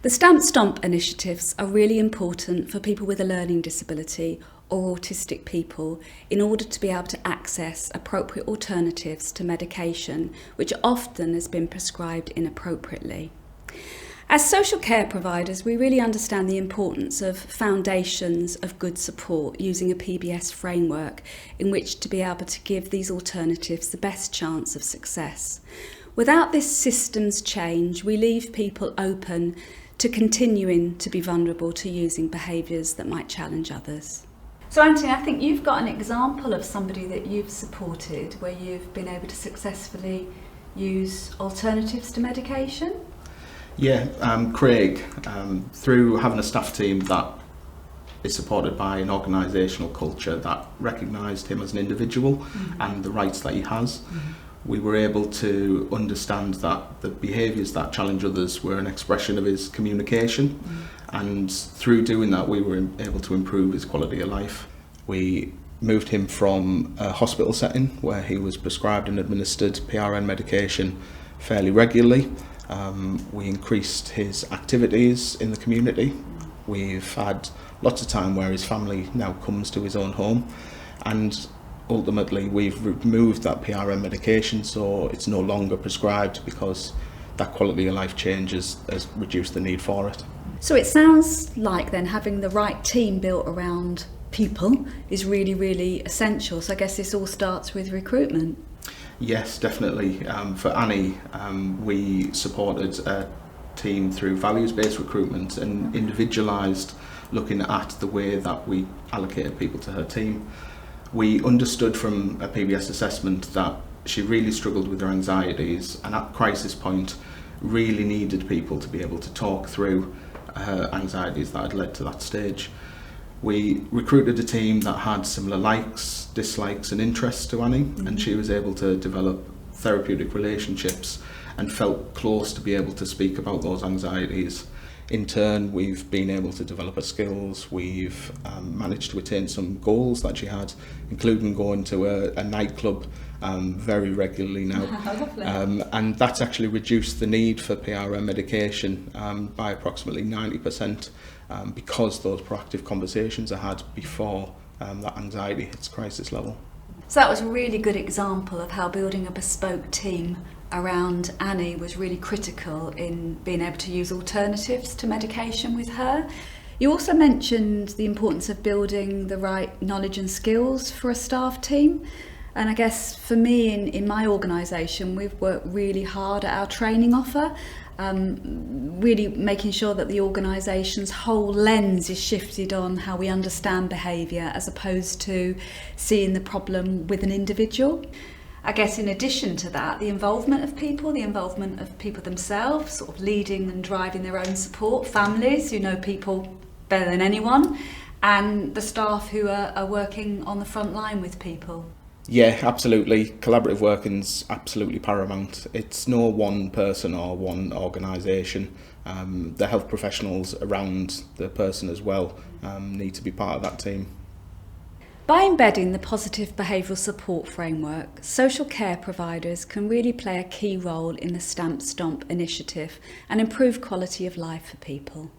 The STAMP STOMP initiatives are really important for people with a learning disability or autistic people in order to be able to access appropriate alternatives to medication, which often has been prescribed inappropriately. As social care providers, we really understand the importance of foundations of good support using a PBS framework in which to be able to give these alternatives the best chance of success. Without this systems change, we leave people open to continuing to be vulnerable to using behaviours that might challenge others. So Anthony, I think you've got an example of somebody that you've supported where you've been able to successfully use alternatives to medication? Yeah, Craig, through having a staff team that is supported by an organisational culture that recognised him as an individual and the rights that he has, we were able to understand that the behaviours that challenge others were an expression of his communication, and through doing that we were able to improve his quality of life. We moved him from a hospital setting where he was prescribed and administered PRN medication fairly regularly. We increased his activities in the community. We've had lots of time where his family now comes to his own home, and ultimately we've removed that PRN medication, so it's no longer prescribed because that quality of life change has reduced the need for it. So it sounds like then having the right team built around people is really, really essential. So I guess this all starts with recruitment. Yes, definitely. For Annie, we supported a team through values-based recruitment and individualised looking at the way that we allocated people to her team. We understood from a PBS assessment that she really struggled with her anxieties, and at crisis point really needed people to be able to talk through her anxieties that had led to that stage. We recruited a team that had similar likes, dislikes and interests to Annie, and she was able to develop therapeutic relationships and felt close to be able to speak about those anxieties. In turn, we've been able to develop her skills. We've managed to attain some goals that she had, including going to a nightclub very regularly now. And that's actually reduced the need for PRN medication by approximately 90%, because those proactive conversations are had before that anxiety hits crisis level. So that was a really good example of how building a bespoke team around Annie was really critical in being able to use alternatives to medication with her. You also mentioned the importance of building the right knowledge and skills for a staff team. And I guess for me in my organisation, we've worked really hard at our training offer, really making sure that the organisation's whole lens is shifted on how we understand behaviour as opposed to seeing the problem with an individual. I guess in addition to that, the involvement of people themselves, sort of leading and driving their own support, families who know people better than anyone, and the staff who are working on the front line with people. Yeah, absolutely. Collaborative working's absolutely paramount. It's no one person or one organisation. The health professionals around the person as well need to be part of that team. By embedding the positive behavioural support framework, social care providers can really play a key role in the STAMP STOMP initiative and improve quality of life for people.